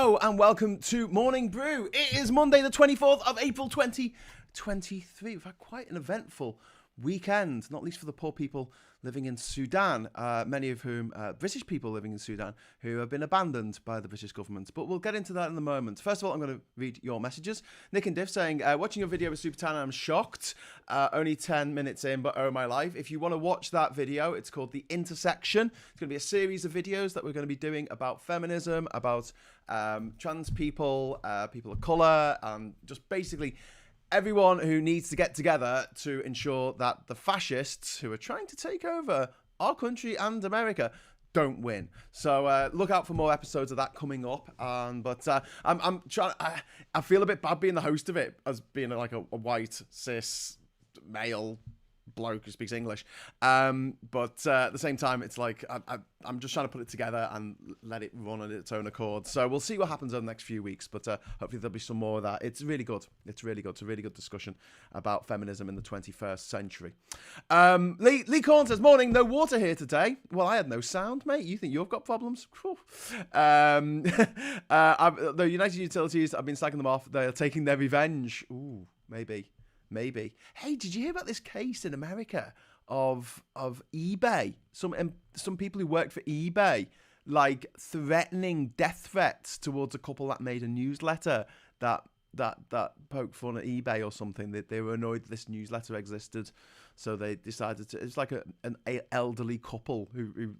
Hello and welcome to Morning Brew. It is Monday the 24th of April 2023. We've had quite an eventful weekend, not least for the poor people living in Sudan, many of whom British people living in Sudan who have been abandoned by the British government. But we'll get into that in a moment. First of all, I'm going to read your messages. Nick and Diff saying, watching your video with Super Tan, I'm shocked. Only 10 minutes in, but oh my life. If you want to watch that video, it's called The Intersection. It's going to be a series of videos that we're going to be doing about feminism, about trans people, people of colour, and just basically everyone who needs to get together to ensure that the fascists who are trying to take over our country and America don't win. So look out for more episodes of that coming up. But I'm trying. I feel a bit bad being the host of it as being like a white cis male bloke who speaks English. But at the same time, it's like I'm just trying to put it together and let it run on its own accord. So we'll see what happens over the next few weeks. But hopefully there'll be some more of that. It's really good. It's really good. It's a really good discussion about feminism in the 21st century. Lee Corn says, morning, no water here today. Well, I had no sound, mate. You think you've got problems? The United Utilities, I've been slacking them off. They're taking their revenge. Ooh, maybe. Hey, did you hear about this case in America of eBay? Some people who worked for eBay, like threatening death threats towards a couple that made a newsletter that poked fun at eBay or something. They were annoyed that this newsletter existed, so they decided to. It's like an elderly couple who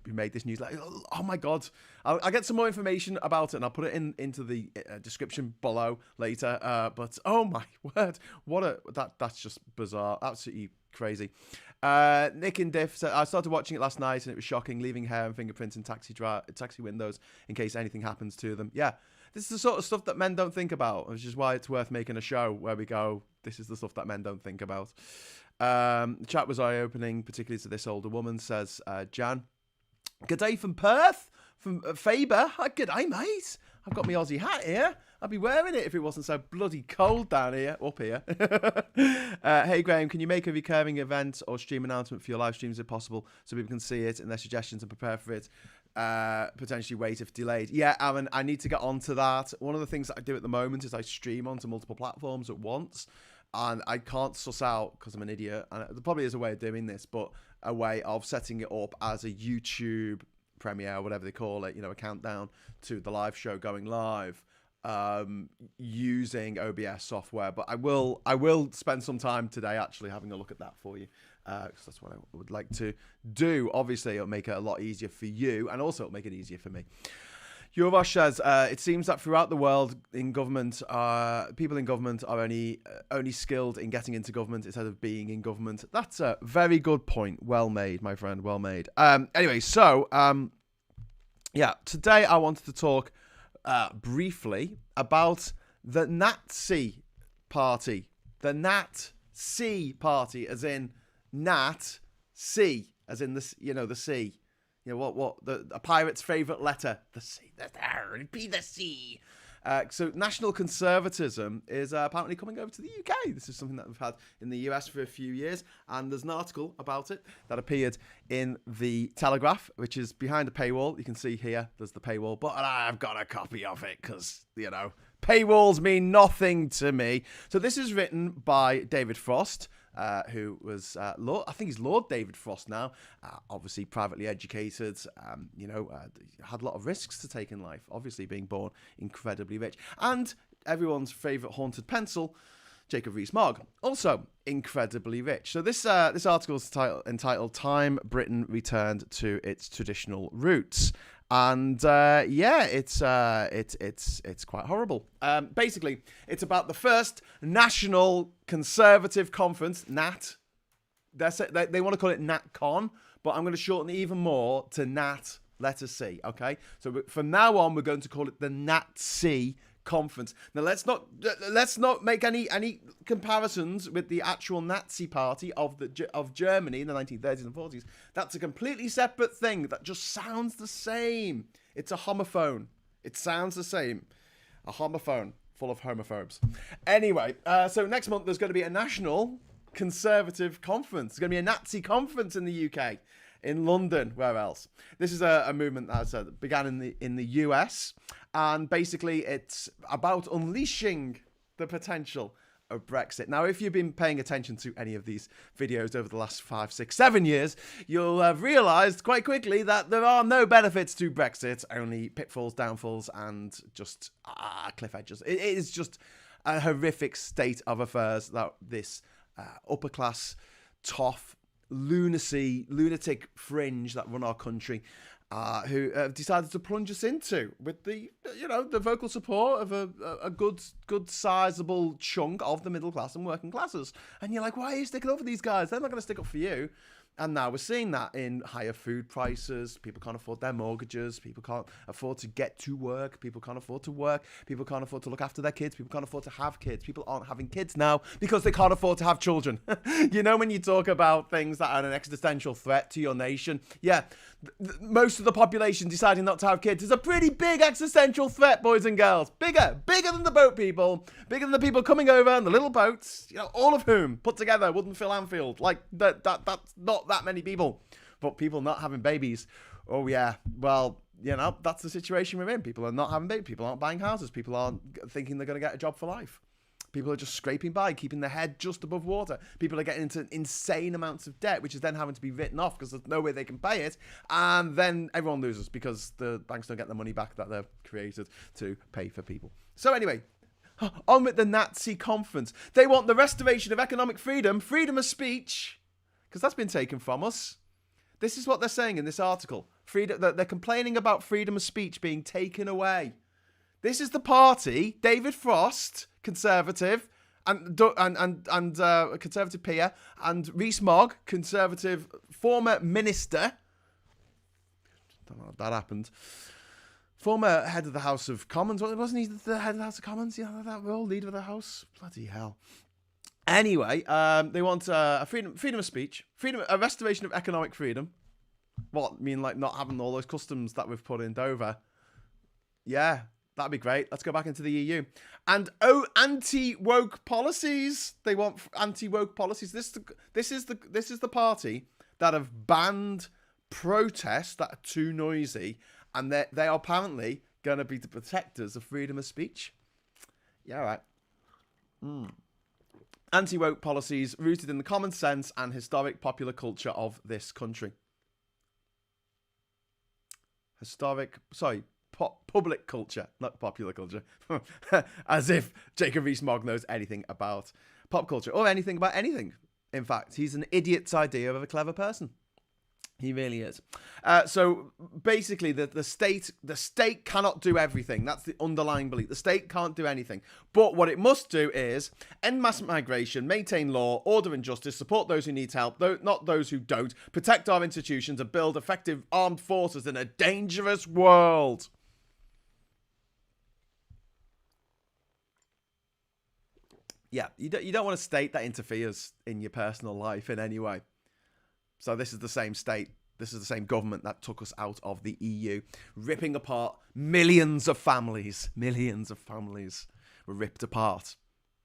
made this newsletter. Oh my God. I'll get some more information about it and I'll put it into the description below later. But oh my word, that's just bizarre. Absolutely crazy. Nick and Diff said, I started watching it last night and it was shocking, leaving hair and fingerprints in taxi windows in case anything happens to them. Yeah. This is the sort of stuff that men don't think about, which is why it's worth making a show where we go, this is the stuff that men don't think about. The chat was eye-opening, particularly to this older woman, says Jan. G'day from Perth, from Faber. G'day, mate. I've got my Aussie hat here. I'd be wearing it if it wasn't so bloody cold down here, up here. Hey, Graham, can you make a recurring event or stream announcement for your live streams if possible so people can see it and their suggestions and prepare for it? Potentially wait if delayed. Yeah, Aaron, I need to get onto that. One of the things that I do at the moment is I stream onto multiple platforms at once. And I can't suss out, because I'm an idiot, and there probably is a way of doing this, but a way of setting it up as a YouTube premiere, whatever they call it, a countdown to the live show going live, using OBS software. But I will spend some time today actually having a look at that for you, because that's what I would like to do. Obviously, it'll make it a lot easier for you, and also it'll make it easier for me. Yuvash says, it seems that throughout the world in government, people in government are only skilled in getting into government instead of being in government. That's a very good point. Well made, my friend. Well made. Anyway, so, today I wanted to talk briefly about the Nazi party. The Nat-C party, as in Nat-C, as in the sea. A pirate's favourite letter, the C. Be the C. So national conservatism is apparently coming over to the UK. This is something that we've had in the US for a few years, and there's an article about it that appeared in the Telegraph, which is behind a paywall. You can see here, there's the paywall, but I've got a copy of it because, paywalls mean nothing to me. So this is written by David Frost, who was I think he's Lord David Frost now, obviously privately educated, had a lot of risks to take in life, obviously being born incredibly rich, and everyone's favourite haunted pencil, Jacob Rees-Mogg, also incredibly rich. So this article is entitled "Time Britain Returned to Its Traditional Roots." And it's quite horrible. Basically, it's about the first National Conservative Conference, NAT. They want to call it NatCon, but I'm going to shorten it even more to Nat letter C. Okay, so from now on, we're going to call it the Nat-C Conference. Now, let's not make any comparisons with the actual Nazi party of Germany in the 1930s and 40s. That's a completely separate thing that just sounds the same. It's a homophone. It sounds the same. A homophone full of homophobes. Anyway, so next month there's going to be a national conservative conference. There's going to be a Nazi conference in the UK. in London. Where else? This is a movement that began in the US, and basically it's about unleashing the potential of Brexit. Now, if you've been paying attention to any of these videos over the last 5, 6, 7 years, you'll have realised quite quickly that there are no benefits to Brexit, only pitfalls, downfalls, and just cliff edges. It is just a horrific state of affairs that this upper class, toff, lunatic fringe that run our country, who have decided to plunge us into with the vocal support of a good sizable chunk of the middle class and working classes. And you're like, why are you sticking up for these guys? They're not going to stick up for you. And now we're seeing that in higher food prices. People can't afford their mortgages. People can't afford to get to work. People can't afford to work. People can't afford to look after their kids. People can't afford to have kids. People aren't having kids now because they can't afford to have children. You know, when you talk about things that are an existential threat to your nation, yeah, most of the population deciding not to have kids is a pretty big existential threat, boys and girls. Bigger than the boat people, bigger than the people coming over in the little boats, all of whom put together wouldn't fill Anfield. Like, that's not that many people. But people not having babies, oh yeah, well, that's the situation we're in. People are not having babies. People aren't buying houses. People aren't thinking they're going to get a job for life. People are just scraping by, keeping their head just above water. People are getting into insane amounts of debt, which is then having to be written off because there's no way they can pay it. And then everyone loses because the banks don't get the money back that they've created to pay for people. So anyway, on with the Nazi conference. They want the restoration of economic freedom of speech, because that's been taken from us. This is what they're saying in this article. They're complaining about freedom of speech being taken away. This is the party, David Frost, Conservative, and Conservative peer, and Rees-Mogg, Conservative former minister. Don't know if that happened. Former head of the House of Commons. Wasn't he the head of the House of Commons? Yeah, that role, leader of the House. Bloody hell. Anyway, they want a freedom of speech, a restoration of economic freedom. What, like not having all those customs that we've put in Dover? Yeah. That'd be great. Let's go back into the EU. And anti-woke policies. They want anti-woke policies. This is the party that have banned protests that are too noisy, and they are apparently going to be the protectors of freedom of speech. Yeah, right. Anti-woke policies rooted in the common sense and historic popular culture of this country. Public culture, not popular culture. As if Jacob Rees-Mogg knows anything about pop culture or anything about anything. In fact, he's an idiot's idea of a clever person. He really is. So basically, the state cannot do everything. That's the underlying belief. The state can't do anything. But what it must do is end mass migration, maintain law, order and justice, support those who need help, not those who don't, protect our institutions, and build effective armed forces in a dangerous world. Yeah, you don't want a state that interferes in your personal life in any way. So this is the same state, this is the same government that took us out of the EU, ripping apart millions of families. Millions of families were ripped apart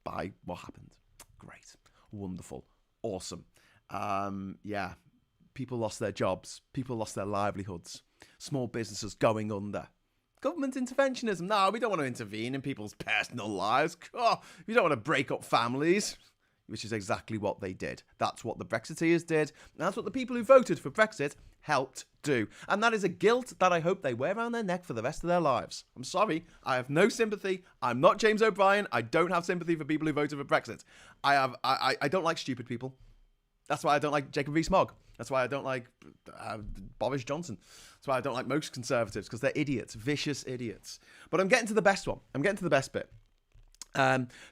by what happened. Great. Wonderful. Awesome. Yeah, people lost their jobs. People lost their livelihoods. Small businesses going under. Government interventionism. No, we don't want to intervene in people's personal lives. Oh, we don't want to break up families. Which is exactly what they did. That's what the Brexiteers did. That's what the people who voted for Brexit helped do. And that is a guilt that I hope they wear around their neck for the rest of their lives. I'm sorry. I have no sympathy. I'm not James O'Brien. I don't have sympathy for people who voted for Brexit. I don't like stupid people. That's why I don't like Jacob Rees-Mogg. That's why I don't like Boris Johnson. That's why I don't like most Conservatives, because they're idiots, vicious idiots. But I'm getting to the best one. I'm getting to the best bit.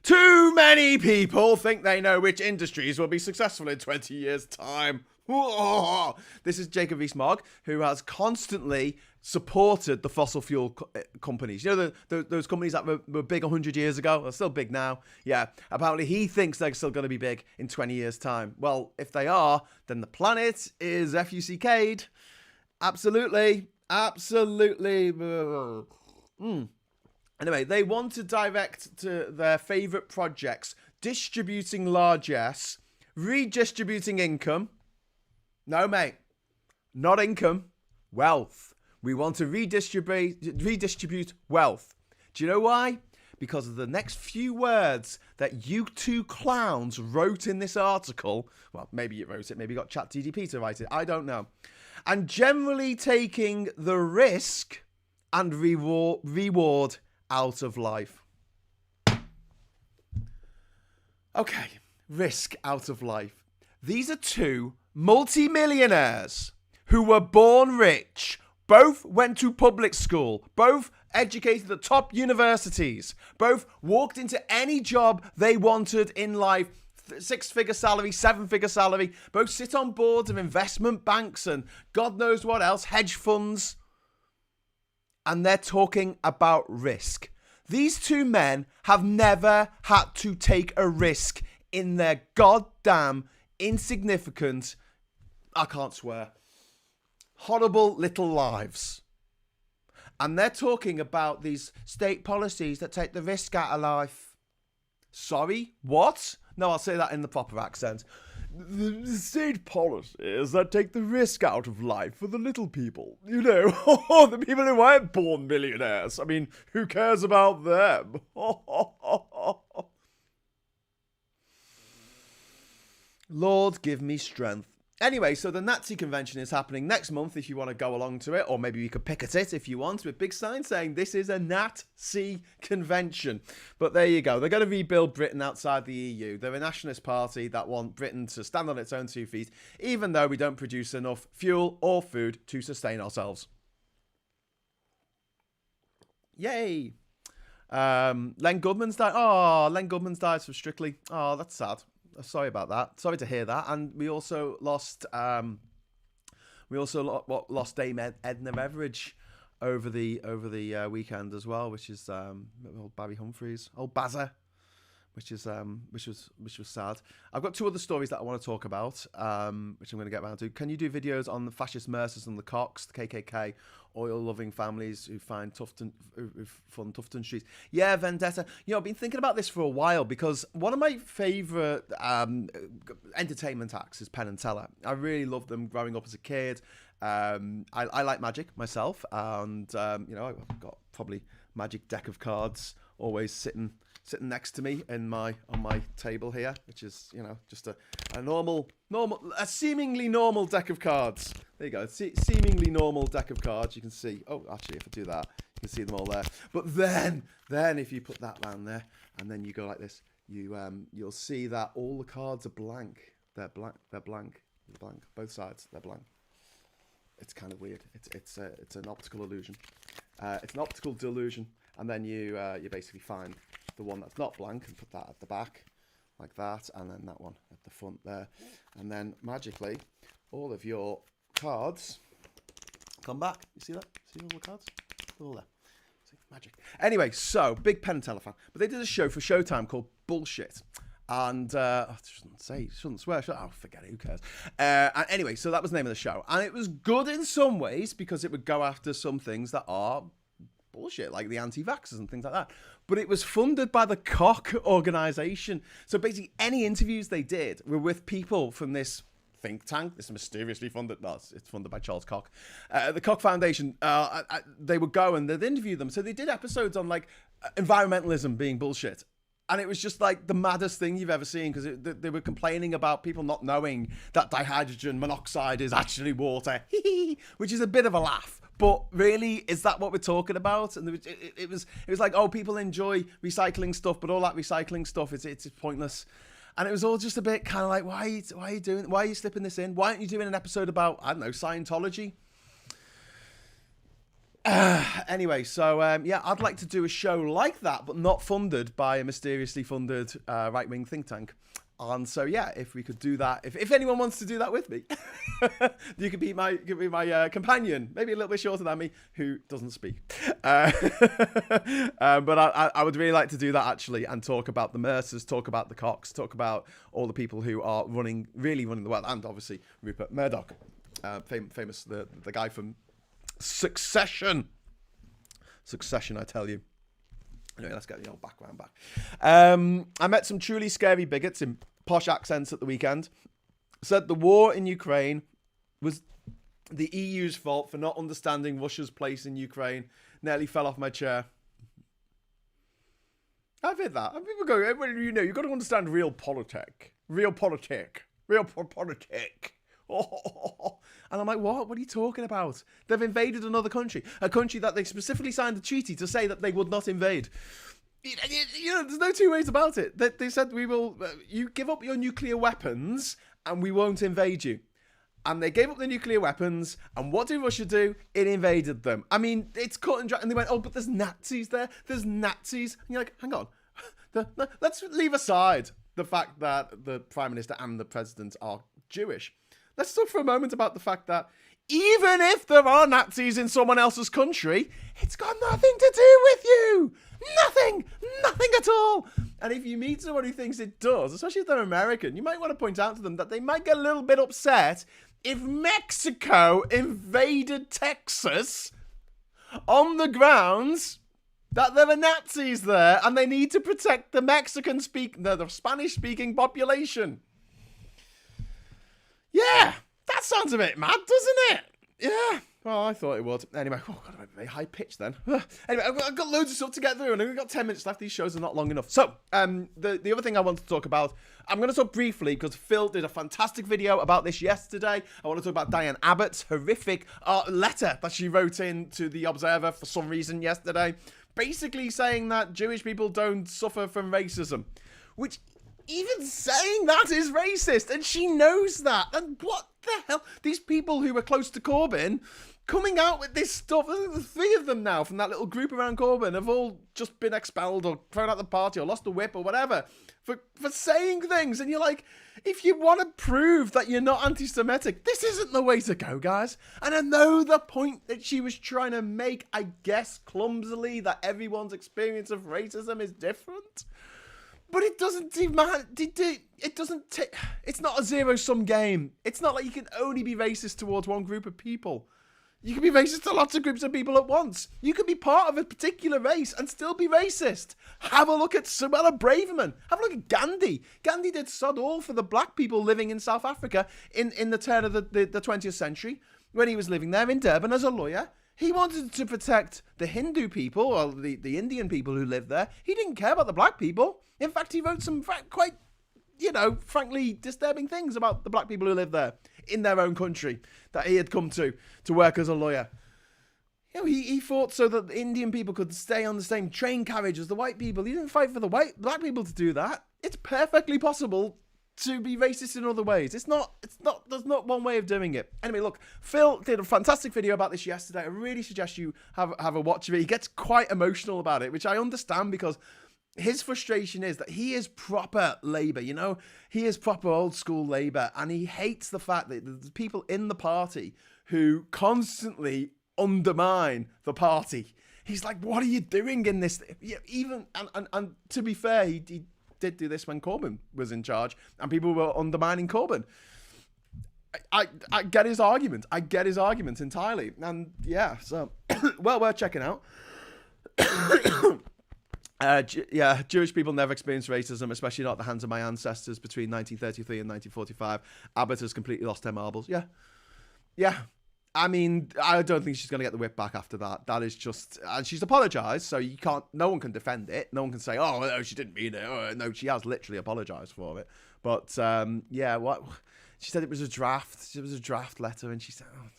Too many people think they know which industries will be successful in 20 years' time. Whoa. This is Jacob Rees-Mogg, who has constantly supported the fossil fuel companies. You know, those companies that were big 100 years ago? They're still big now. Yeah, apparently he thinks they're still going to be big in 20 years' time. Well, if they are, then the planet is FUCK'd. Absolutely. Absolutely. Anyway, they want to direct to their favourite projects, distributing largesse, redistributing income. No, mate. not income, wealth. We want to redistribute wealth. Do you know why? Because of the next few words that you two clowns wrote in this article. Well, maybe you wrote it, maybe you got ChatGPT to write it. I don't know. And generally taking the risk and reward out of life. Okay, risk out of life. These are two multi-millionaires who were born rich, both went to public school, both educated at top universities, both walked into any job they wanted in life, 6-figure salary, 7-figure salary, both sit on boards of investment banks and God knows what else, hedge funds. And they're talking about risk. These two men have never had to take a risk in their goddamn insignificant, I can't swear, horrible little lives. And they're talking about these state policies that take the risk out of life. Sorry, what? No, I'll say that in the proper accent. The state policies that take the risk out of life for the little people. You know, the people who aren't born millionaires. I mean, who cares about them? Lord, give me strength. Anyway, so the Nazi convention is happening next month if you want to go along to it, or maybe you could picket it if you want, with big signs saying this is a Nazi convention. But there you go. They're going to rebuild Britain outside the EU. They're a nationalist party that want Britain to stand on its own 2 feet, even though we don't produce enough fuel or food to sustain ourselves. Yay. Len Goodman's died. Oh, Len Goodman's died from Strictly. Oh, that's sad. Sorry about that. Sorry to hear that. And we also lost Dame Edna Everage over the weekend as well, which is old Barry Humphries, old Bazza, which was sad. I've got 2 other stories that I want to talk about, which I'm going to get around to. Can you do videos on the fascist mercers and the Cox, the KKK, oil-loving families who fund Tufton Street? Yeah, Vendetta. You know, I've been thinking about this for a while because one of my favourite entertainment acts is Penn and Teller. I really loved them growing up as a kid. I like Magic myself, and you know, I've got probably Magic deck of cards always sitting next to me on my table here, which is, you know, just a seemingly normal deck of cards. There you go, seemingly normal deck of cards. You can see. Oh, actually, if I do that, you can see them all there. But then if you put that down there and then you go like this, you'll see that all the cards are blank. They're blank. They're blank. Both sides, they're blank. It's kind of weird. It's an optical illusion. It's an optical delusion. And then you basically find the one that's not blank and put that at the back like that, and then that one at the front there, and then magically all of your cards come back. You see that? See all the cards? They're all there. See, magic. Anyway, so big Penn and Teller fan, but they did a show for Showtime called Bullshit. And I shouldn't swear. Oh, forget it. Who cares? And anyway, so that was the name of the show, and it was good in some ways because it would go after some things that are bullshit, like the anti-vaxxers and things like that. But it was funded by the Koch organization. So basically, any interviews they did were with people from this think tank, this mysteriously funded, no, it's funded by Charles Koch, the Koch Foundation. They would go and they'd interview them. So they did episodes on like environmentalism being bullshit. And it was just like the maddest thing you've ever seen, because they were complaining about people not knowing that dihydrogen monoxide is actually water, which is a bit of a laugh. But really, is that what we're talking about? And it was like, oh, people enjoy recycling stuff, but all that recycling stuff, it's pointless. And it was all just a bit kind of like, why are you slipping this in? Why aren't you doing an episode about, I don't know, Scientology? Anyway, so yeah, I'd like to do a show like that, but not funded by a mysteriously funded right-wing think tank. And so yeah, if we could do that, if anyone wants to do that with me, you could be my companion, maybe a little bit shorter than me, who doesn't speak. But I would really like to do that actually, and talk about the Mercers, talk about the Cox, talk about all the people who are really running the world, and obviously Rupert Murdoch, famous the guy from Succession, I tell you. Anyway, let's get the old background back. I met some truly scary bigots in posh accents at the weekend. Said the war in Ukraine was the EU's fault for not understanding Russia's place in Ukraine. Nearly fell off my chair. I've heard that. And people go, you've got to understand real politic. Real politic. Real politic. Oh. And I'm like, what? What are you talking about? They've invaded another country. A country that they specifically signed a treaty to say that they would not invade. There's no two ways about it. They said, we will, you give up your nuclear weapons and we won't invade you. And they gave up the nuclear weapons, and what did Russia do? It invaded them. I mean, it's cut and dry. And they went, oh, but there's Nazis there. There's Nazis. And you're like, hang on. Let's leave aside the fact that the Prime Minister and the President are Jewish. Let's talk for a moment about the fact that even if there are Nazis in someone else's country, it's got nothing to do with you. Nothing at all. And if you meet someone who thinks it does, especially if they're American, you might want to point out to them that they might get a little bit upset if Mexico invaded Texas on the grounds that there are Nazis there and they need to protect the the Spanish-speaking population. Yeah, that sounds a bit mad, doesn't it? Yeah. Well, I thought it would. Anyway, God, I'm very high pitched then. Anyway, I've got loads of stuff to get through, and we've got 10 minutes left. These shows are not long enough. So, the other thing I want to talk about, I'm going to talk briefly because Phil did a fantastic video about this yesterday. I want to talk about Diane Abbott's horrific letter that she wrote in to The Observer for some reason yesterday, basically saying that Jewish people don't suffer from racism, which even saying that is racist, and she knows that. And what the hell? These people who were close to Corbyn coming out with this stuff. The three of them now from that little group around Corbyn have all just been expelled or thrown out the party or lost a whip or whatever for saying things. And you're like, if you want to prove that you're not anti-Semitic, this isn't the way to go, guys. And I know the point that she was trying to make, I guess clumsily, that everyone's experience of racism is different. But it doesn't demand. It doesn't take. It's not a zero-sum game. It's not like you can only be racist towards one group of people. You can be racist to lots of groups of people at once. You can be part of a particular race and still be racist. Have a look at Suella Braverman. Have a look at Gandhi. Gandhi did sod all for the black people living in South Africa in the turn of the 20th century when he was living there in Durban as a lawyer. He wanted to protect the Hindu people or the Indian people who lived there. He didn't care about the black people. In fact, he wrote some quite, frankly disturbing things about the black people who lived there in their own country that he had come to work as a lawyer. He fought so that the Indian people could stay on the same train carriage as the white people. He didn't fight for the black people to do that. It's perfectly possible to be racist in other ways. There's not one way of doing it. Anyway, look, Phil did a fantastic video about this yesterday. I really suggest you have a watch of it. He gets quite emotional about it, which I understand because his frustration is that he is proper Labour, he is proper old school Labour, and he hates the fact that there's people in the party who constantly undermine the party. He's like, what are you doing in this? Even and to be fair, he did do this when Corbyn was in charge and people were undermining Corbyn. I get his argument. I get his argument entirely. And yeah, so well worth checking out. Jewish people never experienced racism, especially not at the hands of my ancestors between 1933 and 1945. Abbott has completely lost her marbles. Yeah. I mean, I don't think she's going to get the whip back after that. That is just... And she's apologised, so no one can defend it. No one can say, oh, no, she didn't mean it. Oh, no, she has literally apologised for it. But, what... She said it was a draft. It was a draft letter, and she said... Oh.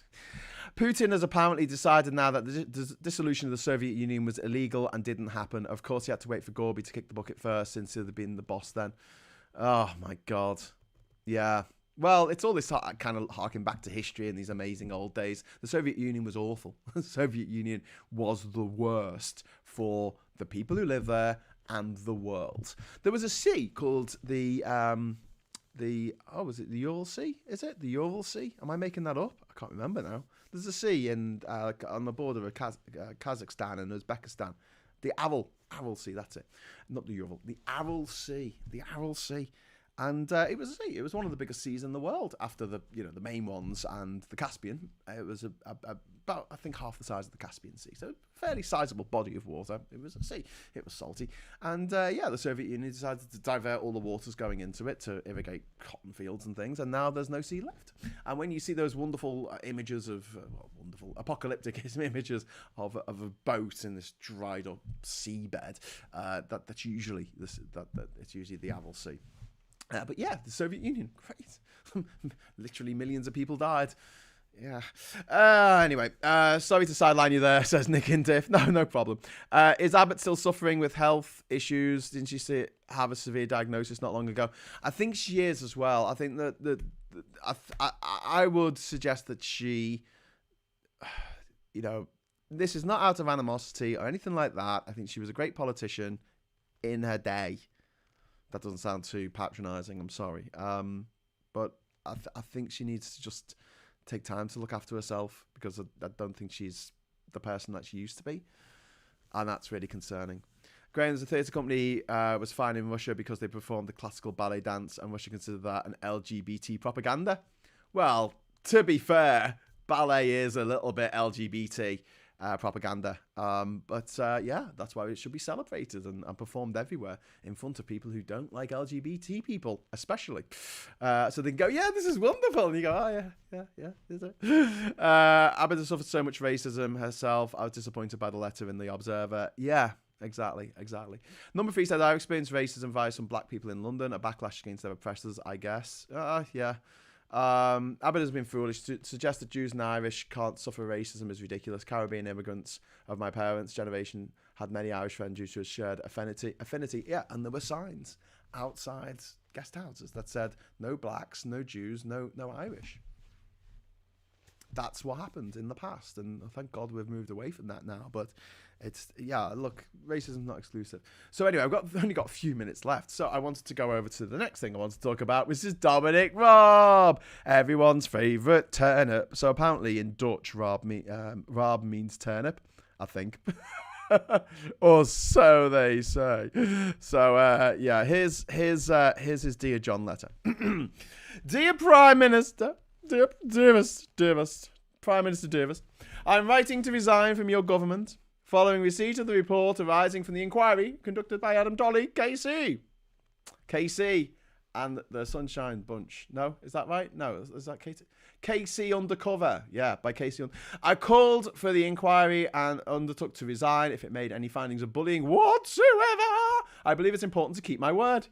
Putin has apparently decided now that the dissolution of the Soviet Union was illegal and didn't happen. Of course, he had to wait for Gorby to kick the bucket first, since he'd been the boss then. Oh, my God. Yeah. Well, it's all this kind of harking back to history and these amazing old days. The Soviet Union was awful. The Soviet Union was the worst for the people who live there and the world. There was a sea called was it the Ural Sea? Is it the Ural Sea? Am I making that up? I can't remember now. There's a sea on the border of Kazakhstan and Uzbekistan. The Aral Sea, that's it. Not the Ural. The Aral Sea. And it was one of the biggest seas in the world after the main ones and the Caspian. It was about, I think, half the size of the Caspian Sea, so a fairly sizable body of water. It was a sea. It was salty, and the Soviet Union decided to divert all the waters going into it to irrigate cotton fields and things, and now there's no sea left. And when you see those wonderful images of wonderful apocalyptic images of a boat in this dried up seabed, that's usually it's usually the Aral Sea. But yeah, the Soviet Union, great. Literally millions of people died. Yeah. Anyway, sorry to sideline you there, says Nick Indiff. No problem. Is Abbott still suffering with health issues? Didn't she have a severe diagnosis not long ago? I think she is as well. I think that I would suggest that she, this is not out of animosity or anything like that. I think she was a great politician in her day. That doesn't sound too patronising, I'm sorry. But I think she needs to just take time to look after herself, because I don't think she's the person that she used to be. And that's really concerning. Graham's a theatre company was fined in Russia because they performed the classical ballet dance, and Russia considered that an LGBT propaganda. Well, to be fair, ballet is a little bit LGBT propaganda. But that's why it should be celebrated and performed everywhere in front of people who don't like LGBT people, especially. So they go, yeah, this is wonderful. And you go, oh, yeah, is it? Abbott has suffered so much racism herself. I was disappointed by the letter in The Observer. Yeah, exactly. Number 3 said, I experienced racism via some black people in London, a backlash against their oppressors, I guess. Yeah. Abbott has been foolish. To suggest that Jews and Irish can't suffer racism is ridiculous. Caribbean immigrants of my parents' generation had many Irish friends due to a shared affinity. Yeah, and there were signs outside guest houses that said no blacks, no Jews, no Irish. That's what happened in the past, and thank God we've moved away from that now. But look, racism's not exclusive. So anyway, I've only got a few minutes left, so I wanted to go over to the next thing I want to talk about, which is Dominic Raab, everyone's favourite turnip. So apparently in Dutch, Raab means turnip, I think. Or so they say. So here's his Dear John letter. Dear Prime Minister, dearest Prime Minister Davis, I'm writing to resign from your government following receipt of the report arising from the inquiry conducted by Adam Dolly, KC and the Sunshine Bunch. No, is that right? No, is that KC Undercover? Yeah, by KC. I called for the inquiry and undertook to resign if it made any findings of bullying whatsoever. I believe it's important to keep my word.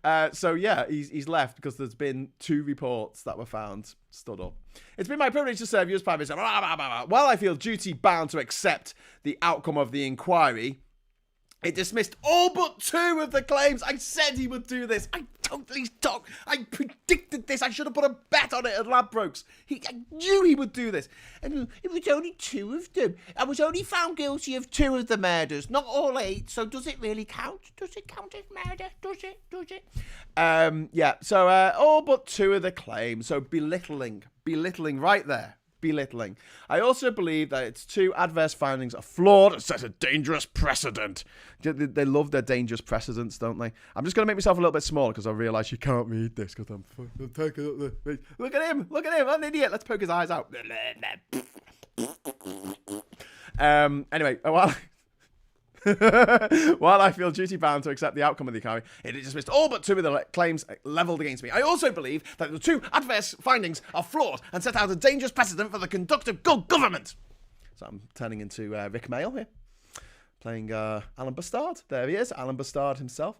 He's left because there's been 2 reports that were found stood up. It's been my privilege to serve you as Prime Minister. While I feel duty bound to accept the outcome of the inquiry, it dismissed all but 2 of the claims. I said he would do this. I predicted this. I should have put a bet on it at Ladbrokes. I knew he would do this. And it was only 2 of them. I was only found guilty of 2 of the murders, not all 8. So does it really count? Does it count as murder? Does it? So all but 2 of the claims. So belittling right there. Belittling. I also believe that its 2 adverse findings are flawed and set a dangerous precedent. They love their dangerous precedents, don't they? I'm just going to make myself a little bit smaller because I realise you can't read this because I'm taking up the... Look at him, I'm an idiot. Let's poke his eyes out. Anyway, while I feel duty bound to accept the outcome of the inquiry, it dismissed all but 2 of the claims levelled against me. I also believe that the 2 adverse findings are flawed and set out a dangerous precedent for the conduct of good government. So I'm turning into Rick Mail here, playing Alan Bastard. There he is, Alan Bastard himself.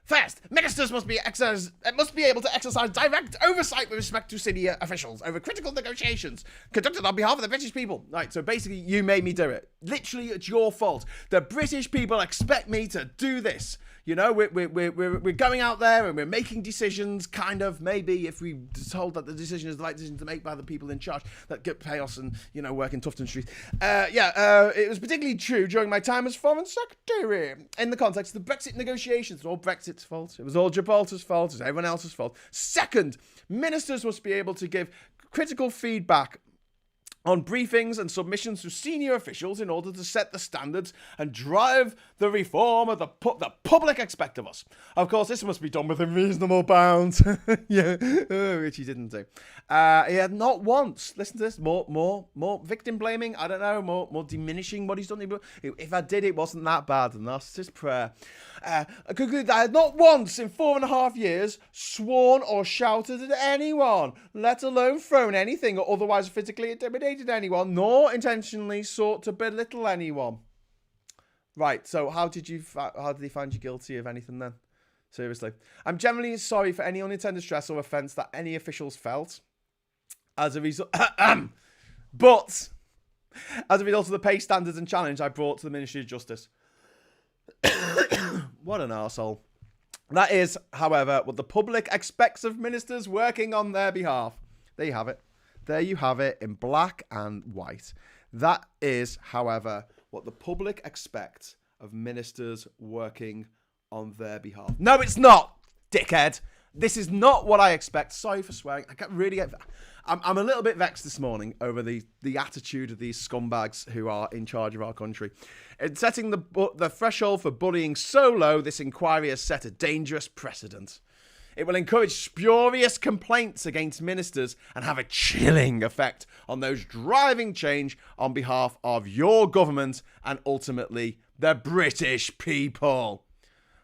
First, ministers must be able to exercise direct oversight with respect to senior officials over critical negotiations conducted on behalf of the British people. Right, so basically you made me do it. Literally, it's your fault. The British people expect me to do this. You know, we're going out there and we're making decisions, kind of, maybe, if we're told that the decision is the right decision to make by the people in charge that get chaos and, work in Tufton Street. It was particularly true during my time as Foreign Secretary. In the context of the Brexit negotiations, it was all Brexit's fault. It was all Gibraltar's fault. It was everyone else's fault. Second, ministers must be able to give critical feedback on briefings and submissions to senior officials in order to set the standards and drive the reform of the public expect of us. Of course, this must be done within reasonable bounds. Yeah, which he didn't do. He had not once, listen to this, more victim blaming, I don't know, more diminishing what he's done. If I did, it wasn't that bad, and that's his prayer. I had not once in 4.5 years sworn or shouted at anyone, let alone thrown anything or otherwise physically intimidated anyone, nor intentionally sought to belittle anyone. Right, so how did he find you guilty of anything then? Seriously. I'm generally sorry for any unintended stress or offence that any officials felt. As a result, but as a result of the pay standards and challenge I brought to the Ministry of Justice. What an arsehole. That is, however, what the public expects of ministers working on their behalf. There you have it. There you have it in black and white. That is, however, what the public expects of ministers working on their behalf. No, it's not, dickhead. This is not what I expect. Sorry for swearing. I'm a little bit vexed this morning over the attitude of these scumbags who are in charge of our country. In setting the threshold for bullying so low, this inquiry has set a dangerous precedent. It will encourage spurious complaints against ministers and have a chilling effect on those driving change on behalf of your government and ultimately the British people.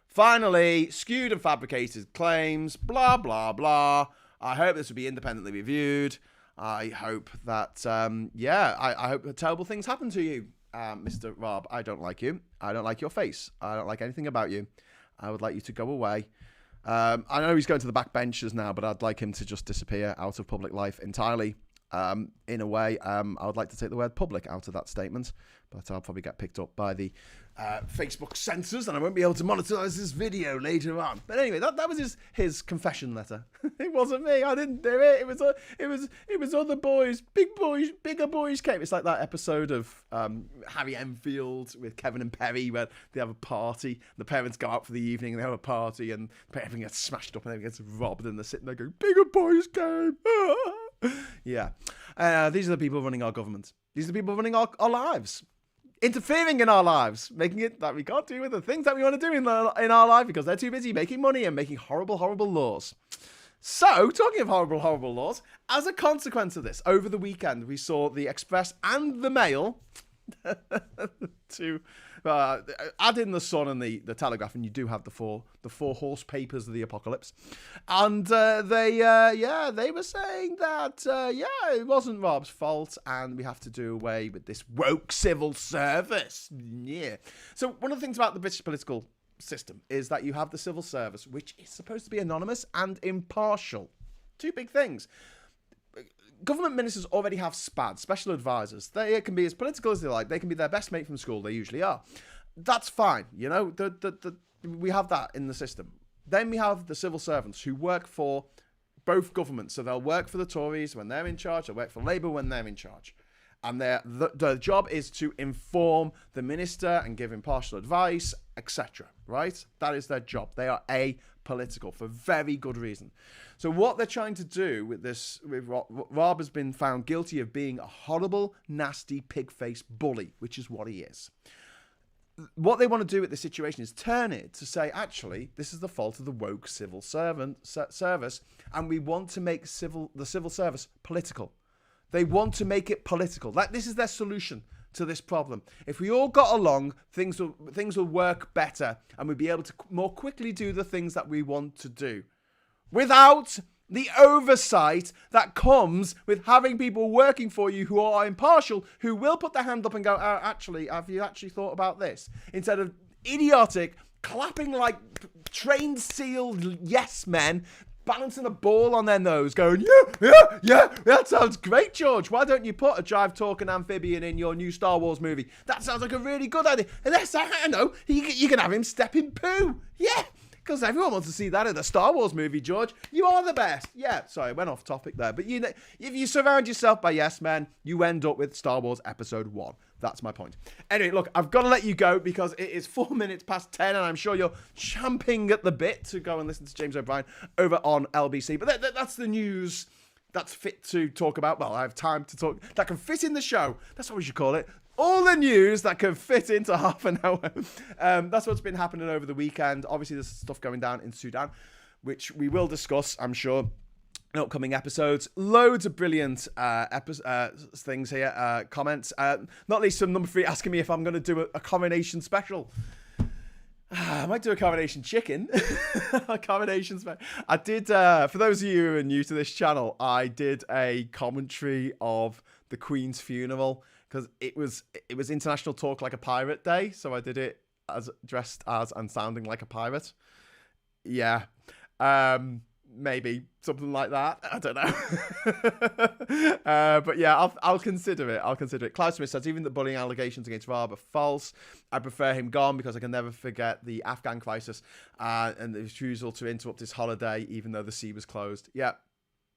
Finally, skewed and fabricated claims, blah, blah, blah. I hope this will be independently reviewed. I hope that, I hope that terrible things happen to you, Mr. Raab. I don't like you. I don't like your face. I don't like anything about you. I would like you to go away. I know he's going to the backbenchers now, but I'd like him to just disappear out of public life entirely. In a way, I would like to take the word public out of that statement, but I'll probably get picked up by the Facebook censors and I won't be able to monetize this video later on. But anyway, that was his confession letter. It wasn't me. I didn't do it. It was other boys, bigger boys came. It's like that episode of Harry Enfield with Kevin and Perry where they have a party. The parents go out for the evening and they have a party and everything gets smashed up and everything gets robbed and they're sitting there going, bigger boys came. Yeah. These are the people running our government. These are the people running our lives. Interfering in our lives, making it that we can't do with the things that we want to do in our life because they're too busy making money and making horrible, horrible laws. So, talking of horrible, horrible laws, as a consequence of this, over the weekend, we saw the Express and the Mail to add in the Sun and the Telegraph, and you do have the four horse papers of the apocalypse. And they were saying that it wasn't Rob's fault, and we have to do away with this woke civil service. Yeah. So one of the things about the British political system is that you have the civil service, which is supposed to be anonymous and impartial. Two big things. Government ministers already have SPADs, special advisors. They can be as political as they like. They can be their best mate from school. They usually are. That's fine. You know, we have that in the system. Then we have the civil servants who work for both governments. So they'll work for the Tories when they're in charge. They'll work for Labour when they're in charge. And their job is to inform the minister and give impartial advice, etc. Right? That is their job. They are apolitical for very good reason. So what they're trying to do with this, Raab has been found guilty of being a horrible, nasty, pig-faced bully, which is what he is. What they want to do with this situation is turn it to say, actually, this is the fault of the woke civil service, and we want to make the civil service political. They want to make it political. Like, this is their solution to this problem. If we all got along, things will work better, and we'll be able to more quickly do the things that we want to do, without the oversight that comes with having people working for you who are impartial, who will put their hand up and go, oh, actually, have you actually thought about this? Instead of idiotic, clapping like trained seal yes men, balancing a ball on their nose, going, yeah, that sounds great, George. Why don't you put a drive-talking amphibian in your new Star Wars movie? That sounds like a really good idea. And yes, I know, you can have him step in poo. Yeah. Because everyone wants to see that in the Star Wars movie, George. You are the best. Yeah, sorry, I went off topic there. But you know, if you surround yourself by yes men, you end up with Star Wars Episode 1. That's my point. Anyway, look, I've got to let you go because it is 4 minutes past 10 and I'm sure you're champing at the bit to go and listen to James O'Brien over on LBC. But that's the news that's fit to talk about. Well, I have time to talk that can fit in the show. That's what we should call it. All the news that can fit into half an hour. That's what's been happening over the weekend. Obviously, there's stuff going down in Sudan, which we will discuss, I'm sure, in upcoming episodes. Loads of brilliant things here, comments. Not least from number 3 asking me if I'm going to do a coronation special. I might do a coronation chicken. A coronation special. I did, for those of you who are new to this channel, I did a commentary of the Queen's funeral, because it was International Talk Like a Pirate Day, so I did it as dressed as and sounding like a pirate. Yeah, maybe something like that. I don't know. But yeah, I'll consider it. Cloud Smith says even the bullying allegations against Raab are false. I prefer him gone because I can never forget the Afghan crisis and the refusal to interrupt his holiday, even though the sea was closed. Yeah,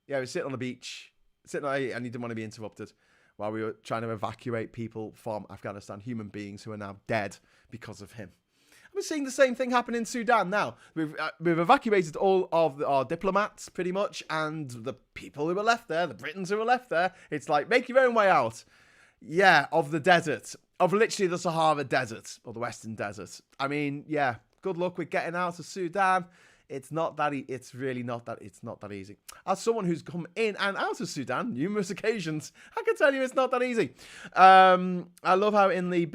he was sitting on the beach, and he didn't want to be interrupted while we were trying to evacuate people from Afghanistan, human beings who are now dead because of him. We're seeing the same thing happen in Sudan now. We've evacuated all of our diplomats, pretty much, and the people who were left there, the Britons who were left there, it's like, make your own way out. Yeah, of the desert, of literally the Sahara Desert, or the Western Desert. I mean, yeah, good luck with getting out of Sudan. It's not that. It's really not that. It's not that easy. As someone who's come in and out of Sudan numerous occasions, I can tell you it's not that easy. I love how Inley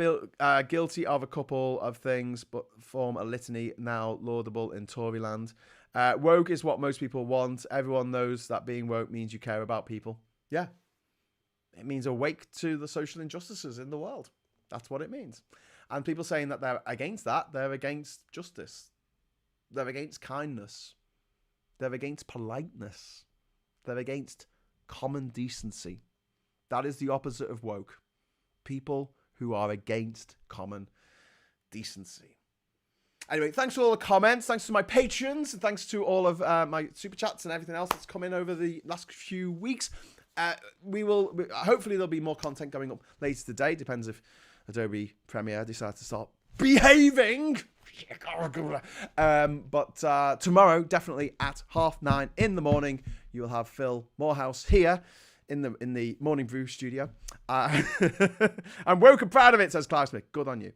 guilty of a couple of things, but form a litany now laudable in Toryland. Woke is what most people want. Everyone knows that being woke means you care about people. Yeah, it means awake to the social injustices in the world. That's what it means. And people saying that they're against that, they're against justice. They're against kindness. They're against politeness. They're against common decency. That is the opposite of woke. People who are against common decency. Anyway, thanks for all the comments. Thanks to my patrons. And thanks to all of my super chats and everything else that's come in over the last few weeks. Hopefully there'll be more content going up later today. Depends if Adobe Premiere decides to start behaving. But tomorrow, definitely at 9:30 in the morning, you will have Phil Morehouse here in the Morning Brew studio. I'm woke and proud of it, says Clive Smith. Good on you.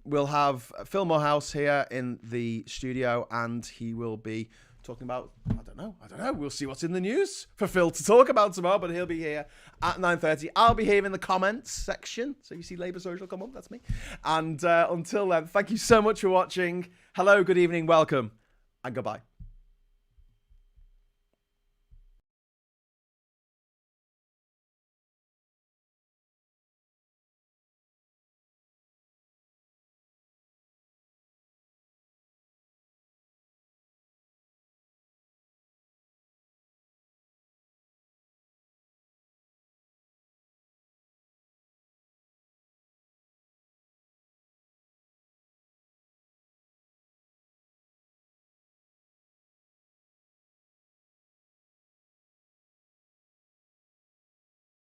We'll have Phil Morehouse here in the studio, and he will be talking about, I don't know. We'll see what's in the news for Phil to talk about tomorrow, but he'll be here at 9:30. I'll be here in the comments section. So you see Labour Social come up, that's me. And until then, thank you so much for watching. Hello, good evening, welcome, and goodbye.